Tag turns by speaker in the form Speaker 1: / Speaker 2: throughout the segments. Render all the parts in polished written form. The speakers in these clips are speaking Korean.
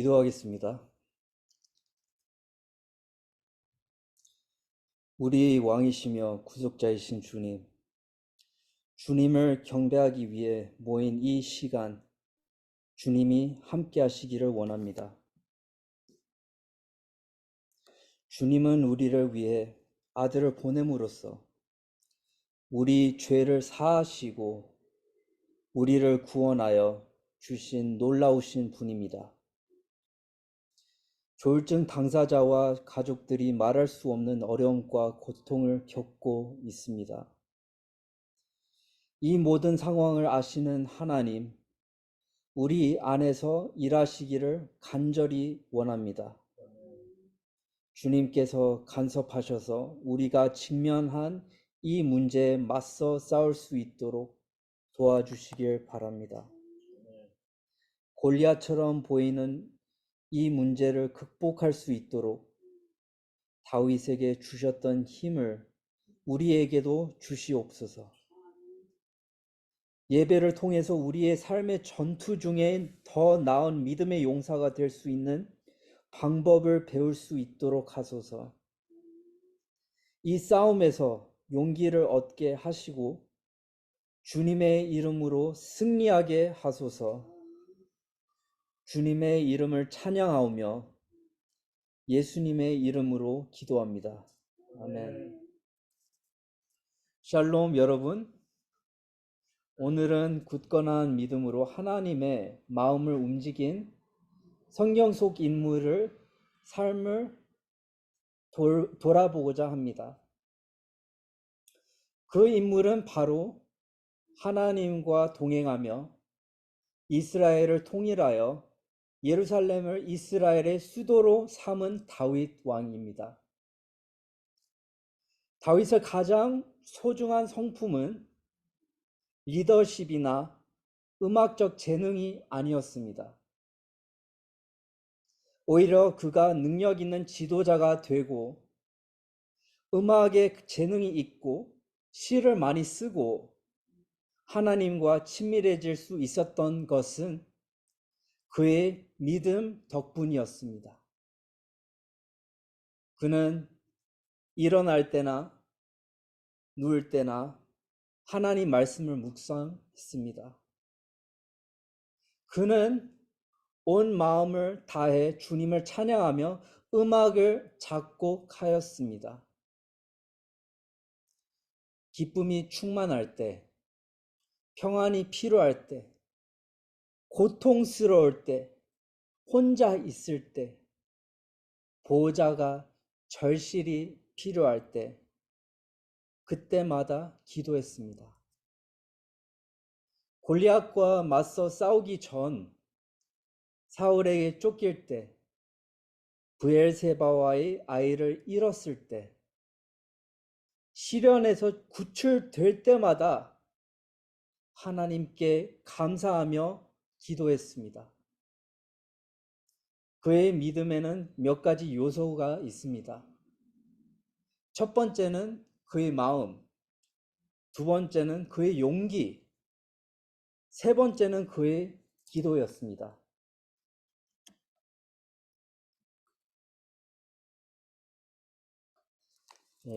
Speaker 1: 기도하겠습니다. 우리 왕이시며 구속자이신 주님, 주님을 경배하기 위해 모인 이 시간, 주님이 함께 하시기를 원합니다. 주님은 우리를 위해 아들을 보냄으로써 우리 죄를 사하시고 우리를 구원하여 주신 놀라우신 분입니다. 조울증 당사자와 가족들이 말할 수 없는 어려움과 고통을 겪고 있습니다. 이 모든 상황을 아시는 하나님, 우리 안에서 일하시기를 간절히 원합니다. 주님께서 간섭하셔서 우리가 직면한 이 문제에 맞서 싸울 수 있도록 도와주시길 바랍니다. 골리앗처럼 보이는 이 문제를 극복할 수 있도록 다윗에게 주셨던 힘을 우리에게도 주시옵소서. 예배를 통해서 우리의 삶의 전투 중에 더 나은 믿음의 용사가 될 수 있는 방법을 배울 수 있도록 하소서. 이 싸움에서 용기를 얻게 하시고 주님의 이름으로 승리하게 하소서. 주님의 이름을 찬양하오며 예수님의 이름으로 기도합니다. 아멘. 샬롬 여러분. 오늘은 굳건한 믿음으로 하나님의 마음을 움직인 성경 속 인물을 삶을 돌아보고자 합니다. 그 인물은 바로 하나님과 동행하며 이스라엘을 통일하여 예루살렘을 이스라엘의 수도로 삼은 다윗 왕입니다. 다윗의 가장 소중한 성품은 리더십이나 음악적 재능이 아니었습니다. 오히려 그가 능력 있는 지도자가 되고 음악에 재능이 있고 시를 많이 쓰고 하나님과 친밀해질 수 있었던 것은 그의 믿음 덕분이었습니다. 그는 일어날 때나 누울 때나 하나님 말씀을 묵상했습니다. 그는 온 마음을 다해 주님을 찬양하며 음악을 작곡하였습니다. 기쁨이 충만할 때, 평안이 필요할 때, 고통스러울 때, 혼자 있을 때, 보호자가 절실히 필요할 때, 그때마다 기도했습니다. 골리앗과 맞서 싸우기 전 사울에게 쫓길 때, 브엘세바와의 아이를 잃었을 때, 시련에서 구출될 때마다 하나님께 감사하며 기도했습니다. 그의 믿음에는 몇 가지 요소가 있습니다. 첫 번째는 그의 마음, 두 번째는 그의 용기, 세 번째는 그의 기도였습니다.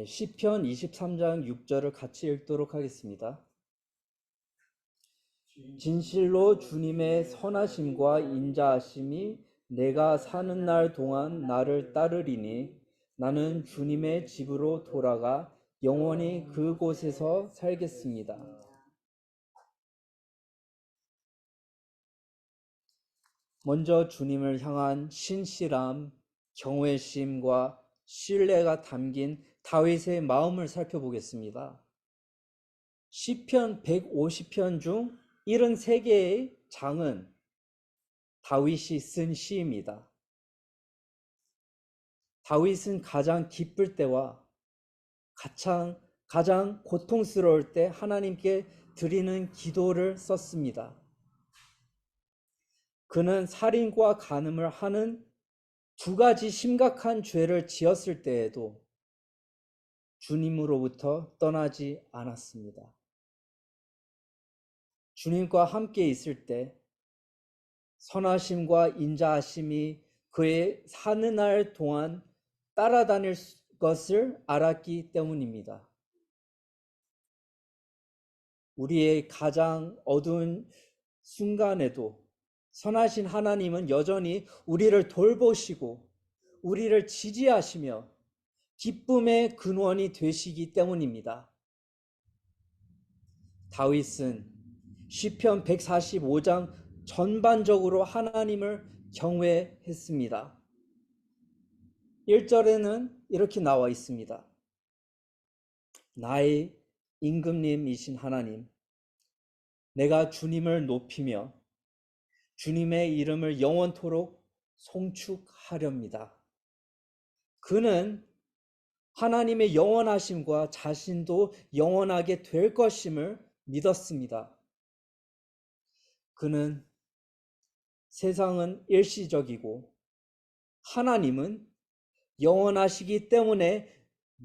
Speaker 1: 시편 23장 6절을 같이 읽도록 하겠습니다. 진실로 주님의 선하심과 인자하심이 내가 사는 날 동안 나를 따르리니 나는 주님의 집으로 돌아가 영원히 그곳에서 살겠습니다. 먼저 주님을 향한 신실함, 경외심과 신뢰가 담긴 다윗의 마음을 살펴보겠습니다. 시편 150편 중 73개의 장은 다윗이 쓴 시입니다. 다윗은 가장 기쁠 때와 가장 고통스러울 때 하나님께 드리는 기도를 썼습니다. 그는 살인과 간음을 하는 두 가지 심각한 죄를 지었을 때에도 주님으로부터 떠나지 않았습니다. 주님과 함께 있을 때 선하심과 인자하심이 그의 사는 날 동안 따라다닐 것을 알았기 때문입니다. 우리의 가장 어두운 순간에도 선하신 하나님은 여전히 우리를 돌보시고 우리를 지지하시며 기쁨의 근원이 되시기 때문입니다. 다윗은 시편 145장 전반적으로 하나님을 경외했습니다. 1절에는 이렇게 나와 있습니다. 나의 임금님이신 하나님, 내가 주님을 높이며 주님의 이름을 영원토록 송축하렵니다. 그는 하나님의 영원하심과 자신도 영원하게 될 것임을 믿었습니다. 그는 세상은 일시적이고 하나님은 영원하시기 때문에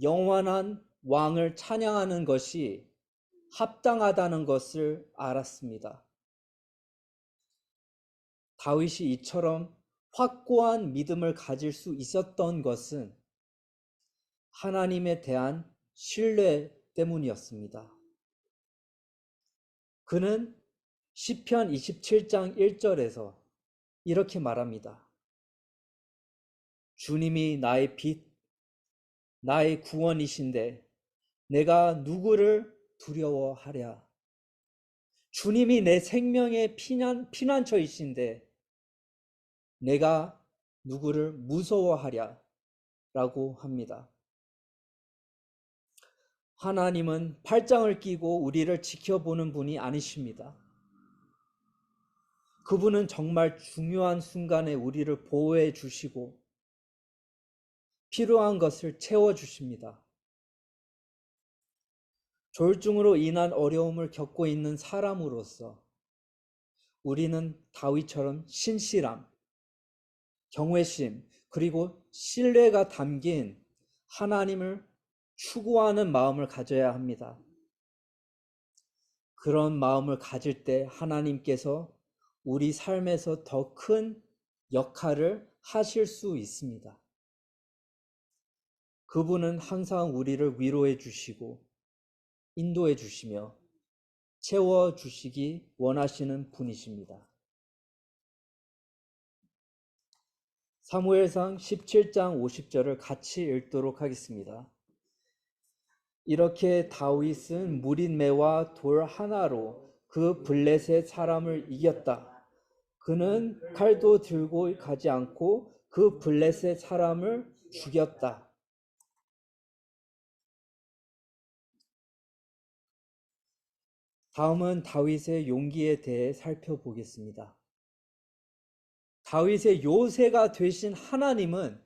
Speaker 1: 영원한 왕을 찬양하는 것이 합당하다는 것을 알았습니다. 다윗이 이처럼 확고한 믿음을 가질 수 있었던 것은 하나님에 대한 신뢰 때문이었습니다. 그는 시편 27장 1절에서 이렇게 말합니다. 주님이 나의 빛, 나의 구원이신데 내가 누구를 두려워하랴. 주님이 내 생명의 피난처이신데 내가 누구를 무서워하랴 라고 합니다. 하나님은 팔짱을 끼고 우리를 지켜보는 분이 아니십니다. 그분은 정말 중요한 순간에 우리를 보호해 주시고 필요한 것을 채워주십니다. 조울증으로 인한 어려움을 겪고 있는 사람으로서 우리는 다윗처럼 신실함, 경외심, 그리고 신뢰가 담긴 하나님을 추구하는 마음을 가져야 합니다. 그런 마음을 가질 때 하나님께서 우리 삶에서 더 큰 역할을 하실 수 있습니다. 그분은 항상 우리를 위로해 주시고 인도해 주시며 채워 주시기 원하시는 분이십니다. 사무엘상 17장 50절을 같이 읽도록 하겠습니다. 이렇게 다윗은 무린매와 돌 하나로 그 블레셋 사람을 이겼다. 그는 칼도 들고 가지 않고 그 블레셋 사람을 죽였다. 다음은 다윗의 용기에 대해 살펴보겠습니다. 다윗의 요새가 되신 하나님은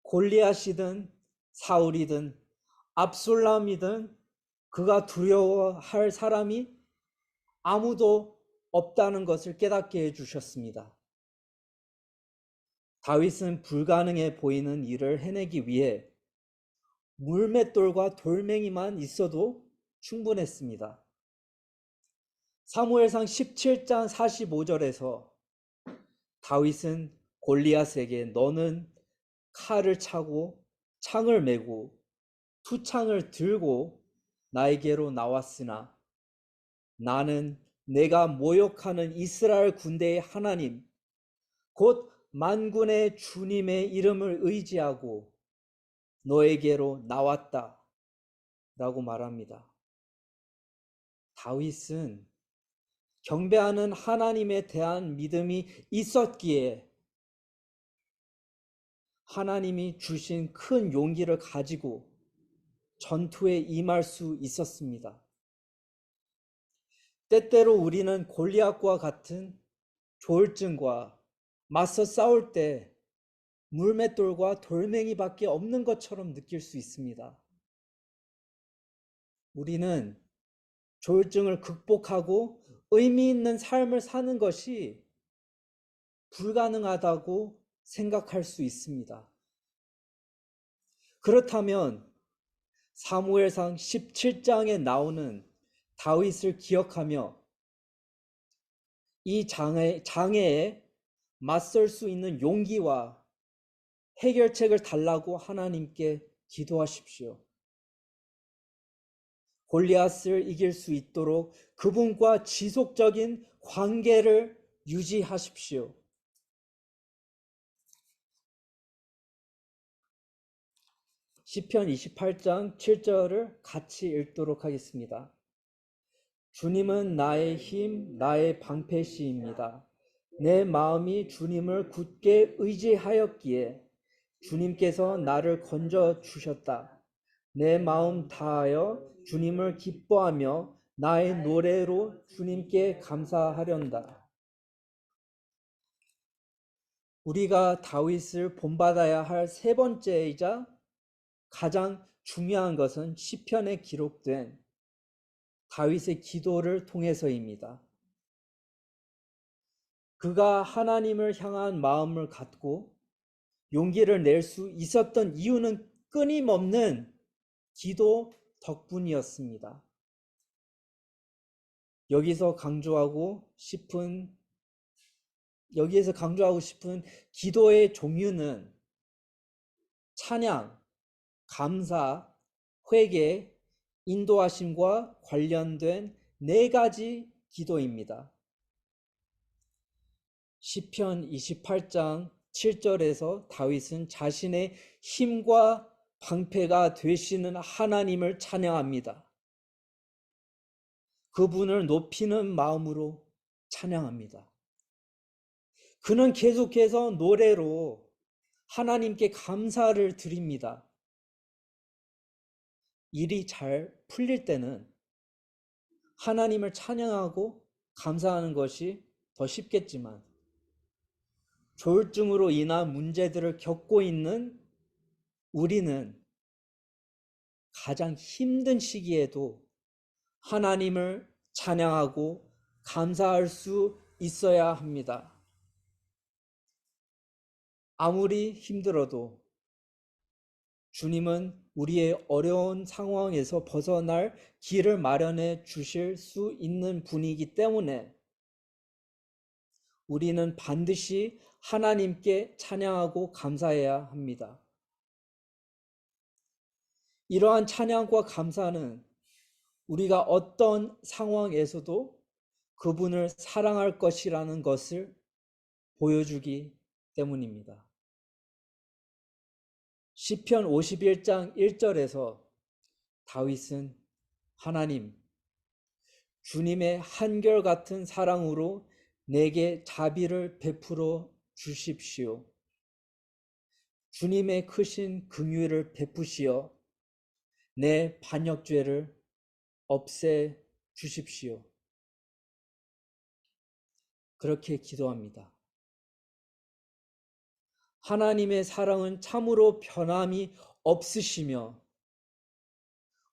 Speaker 1: 골리앗이든 사울이든 압술람이든 그가 두려워할 사람이 아무도 없다는 것을 깨닫게 해주셨습니다. 다윗은 불가능해 보이는 일을 해내기 위해 물맷돌과 돌멩이만 있어도 충분했습니다. 사무엘상 17장 45절에서 다윗은 골리앗에게 너는 칼을 차고 창을 메고 투창을 들고 나에게로 나왔으나 나는 내가 모욕하는 이스라엘 군대의 하나님 곧 만군의 주님의 이름을 의지하고 너에게로 나왔다 라고 말합니다. 다윗은 경배하는 하나님에 대한 믿음이 있었기에 하나님이 주신 큰 용기를 가지고 전투에 임할 수 있었습니다. 때때로 우리는 골리앗과 같은 조울증과 맞서 싸울 때 물맷돌과 돌멩이밖에 없는 것처럼 느낄 수 있습니다. 우리는 조울증을 극복하고 의미 있는 삶을 사는 것이 불가능하다고 생각할 수 있습니다. 그렇다면 사무엘상 17장에 나오는 다윗을 기억하며 이 장애에 맞설 수 있는 용기와 해결책을 달라고 하나님께 기도하십시오. 골리앗을 이길 수 있도록 그분과 지속적인 관계를 유지하십시오. 시편 28장 7절을 같이 읽도록 하겠습니다. 주님은 나의 힘, 나의 방패시입니다. 내 마음이 주님을 굳게 의지하였기에 주님께서 나를 건져 주셨다. 내 마음 다하여 주님을 기뻐하며 나의 노래로 주님께 감사하련다. 우리가 다윗을 본받아야 할 세 번째이자 가장 중요한 것은 시편에 기록된 다윗의 기도를 통해서입니다. 그가 하나님을 향한 마음을 갖고 용기를 낼 수 있었던 이유는 끊임없는 기도 덕분이었습니다. 여기에서 강조하고 싶은 기도의 종류는 찬양, 감사, 회개, 인도하심과 관련된 네 가지 기도입니다. 시편 28장 7절에서 다윗은 자신의 힘과 방패가 되시는 하나님을 찬양합니다. 그분을 높이는 마음으로 찬양합니다. 그는 계속해서 노래로 하나님께 감사를 드립니다. 일이 잘 풀릴 때는 하나님을 찬양하고 감사하는 것이 더 쉽겠지만 조울증으로 인한 문제들을 겪고 있는 우리는 가장 힘든 시기에도 하나님을 찬양하고 감사할 수 있어야 합니다. 아무리 힘들어도 주님은 우리의 어려운 상황에서 벗어날 길을 마련해 주실 수 있는 분이기 때문에 우리는 반드시 하나님께 찬양하고 감사해야 합니다. 이러한 찬양과 감사는 우리가 어떤 상황에서도 그분을 사랑할 것이라는 것을 보여주기 때문입니다. 시편 51장 1절에서 다윗은 하나님, 주님의 한결같은 사랑으로 내게 자비를 베풀어 주십시오. 주님의 크신 긍휼을 베푸시어 내 반역죄를 없애 주십시오. 그렇게 기도합니다. 하나님의 사랑은 참으로 변함이 없으시며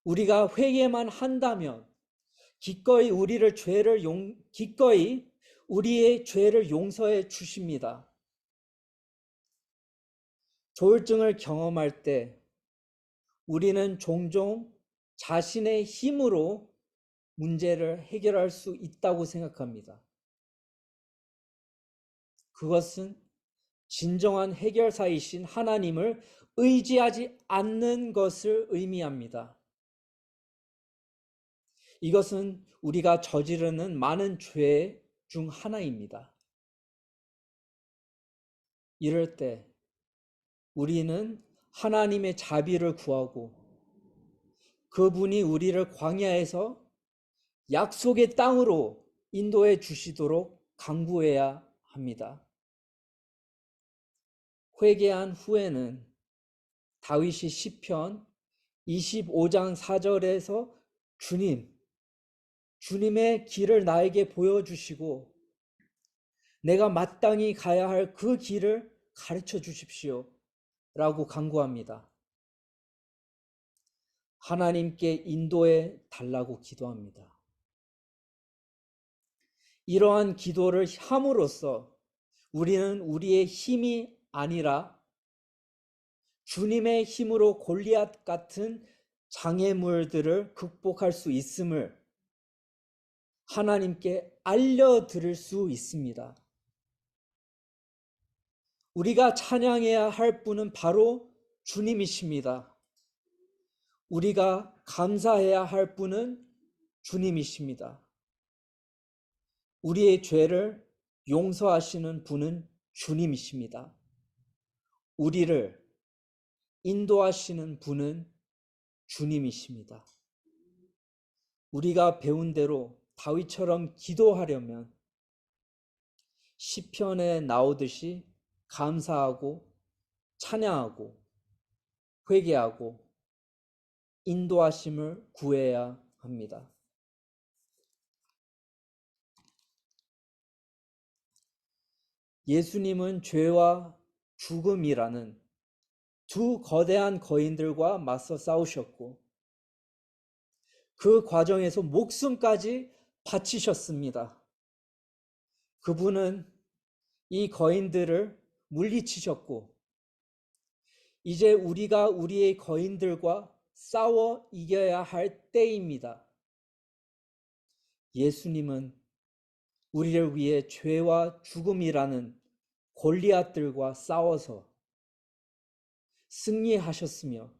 Speaker 1: 우리가 회개만 한다면 기꺼이 우리의 죄를 용서해 주십니다. 조울증을 경험할 때 우리는 종종 자신의 힘으로 문제를 해결할 수 있다고 생각합니다. 그것은 진정한 해결사이신 하나님을 의지하지 않는 것을 의미합니다. 이것은 우리가 저지르는 많은 죄 중 하나입니다. 이럴 때 우리는 하나님의 자비를 구하고 그분이 우리를 광야에서 약속의 땅으로 인도해 주시도록 간구해야 합니다. 회개한 후에는 다윗이 시편 25장 4절에서 주님의 길을 나에게 보여주시고 내가 마땅히 가야 할 그 길을 가르쳐 주십시오 라고 간구합니다. 하나님께 인도해 달라고 기도합니다. 이러한 기도를 함으로써 우리는 우리의 힘이 아니라 주님의 힘으로 골리앗 같은 장애물들을 극복할 수 있음을 하나님께 알려드릴 수 있습니다. 우리가 찬양해야 할 분은 바로 주님이십니다. 우리가 감사해야 할 분은 주님이십니다. 우리의 죄를 용서하시는 분은 주님이십니다. 우리를 인도하시는 분은 주님이십니다. 우리가 배운 대로 다윗처럼 기도하려면 시편에 나오듯이 감사하고 찬양하고 회개하고 인도하심을 구해야 합니다. 예수님은 죄와 죽음이라는 두 거대한 거인들과 맞서 싸우셨고 그 과정에서 목숨까지 바치셨습니다. 그분은 이 거인들을 물리치셨고 이제 우리가 우리의 거인들과 싸워 이겨야 할 때입니다. 예수님은 우리를 위해 죄와 죽음이라는 골리앗들과 싸워서 승리하셨으며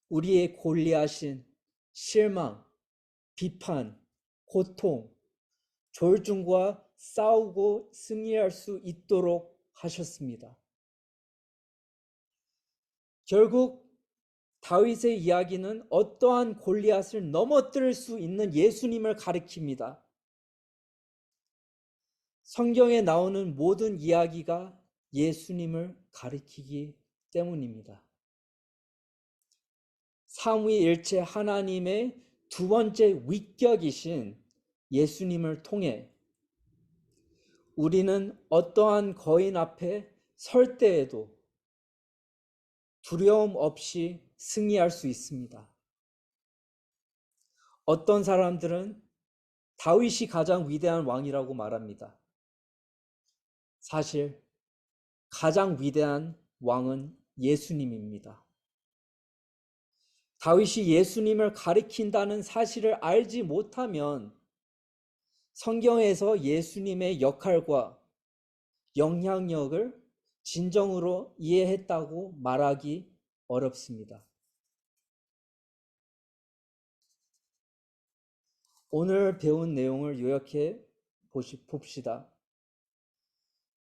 Speaker 1: 우리의 골리앗인 실망, 비판, 고통, 졸중과 싸우고 승리할 수 있도록 하셨습니다. 결국 다윗의 이야기는 어떠한 골리앗을 넘어뜨릴 수 있는 예수님을 가리킵니다. 성경에 나오는 모든 이야기가 예수님을 가리키기 때문입니다. 삼위일체 하나님의 두 번째 위격이신 예수님을 통해 우리는 어떠한 거인 앞에 설 때에도 두려움 없이 승리할 수 있습니다. 어떤 사람들은 다윗이 가장 위대한 왕이라고 말합니다. 사실 가장 위대한 왕은 예수님입니다. 다윗이 예수님을 가리킨다는 사실을 알지 못하면 성경에서 예수님의 역할과 영향력을 진정으로 이해했다고 말하기 어렵습니다. 오늘 배운 내용을 요약해 봅시다.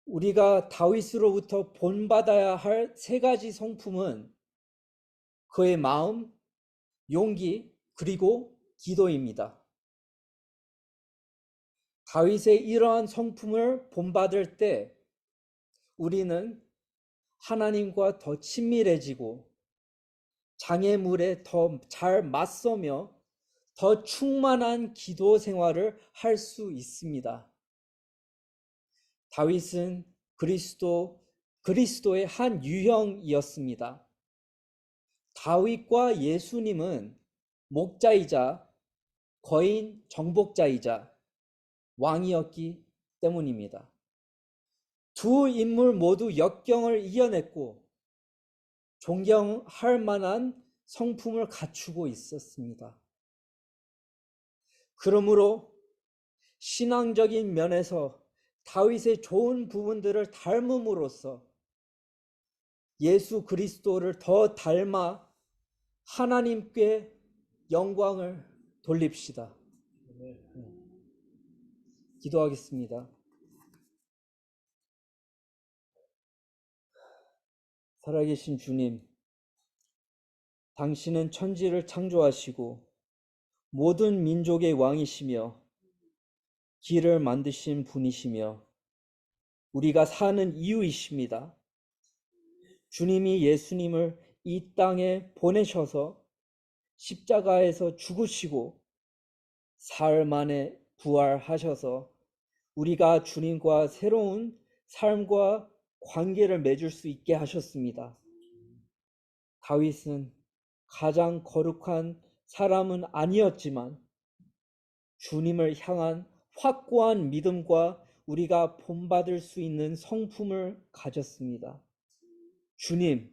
Speaker 1: 우리가 다윗으로부터 본받아야 할 세 가지 성품은 그의 마음, 용기, 그리고 기도입니다. 다윗의 이러한 성품을 본받을 때 우리는 하나님과 더 친밀해지고 장애물에 더 잘 맞서며 더 충만한 기도 생활을 할 수 있습니다. 다윗은 그리스도의 한 유형이었습니다. 다윗과 예수님은 목자이자 거인 정복자이자 왕이었기 때문입니다. 두 인물 모두 역경을 이겨냈고 존경할 만한 성품을 갖추고 있었습니다. 그러므로 신앙적인 면에서 다윗의 좋은 부분들을 닮음으로써 예수 그리스도를 더 닮아 하나님께 영광을 돌립시다. 기도하겠습니다. 살아계신 주님, 당신은 천지를 창조하시고 모든 민족의 왕이시며 길을 만드신 분이시며 우리가 사는 이유이십니다. 주님이 예수님을 이 땅에 보내셔서 십자가에서 죽으시고 사흘 만에 부활하셔서 우리가 주님과 새로운 삶과 관계를 맺을 수 있게 하셨습니다. 다윗은 가장 거룩한 사람은 아니었지만 주님을 향한 확고한 믿음과 우리가 본받을 수 있는 성품을 가졌습니다. 주님,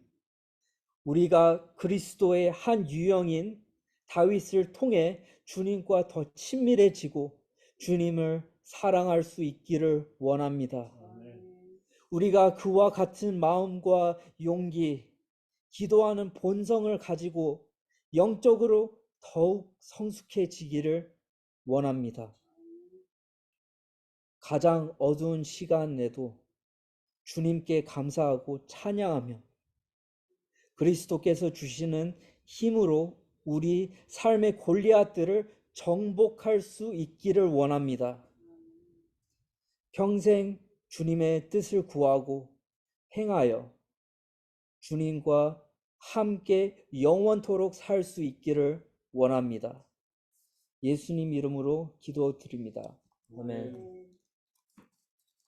Speaker 1: 우리가 그리스도의 한 유형인 다윗을 통해 주님과 더 친밀해지고 주님을 사랑할 수 있기를 원합니다. 우리가 그와 같은 마음과 용기, 기도하는 본성을 가지고 영적으로 더욱 성숙해지기를 원합니다. 가장 어두운 시간에도 주님께 감사하고 찬양하며 그리스도께서 주시는 힘으로 우리 삶의 골리앗들을 정복할 수 있기를 원합니다. 평생 주님의 뜻을 구하고 행하여 주님과 함께 영원토록 살 수 있기를 원합니다. 예수님 이름으로 기도드립니다. 아멘.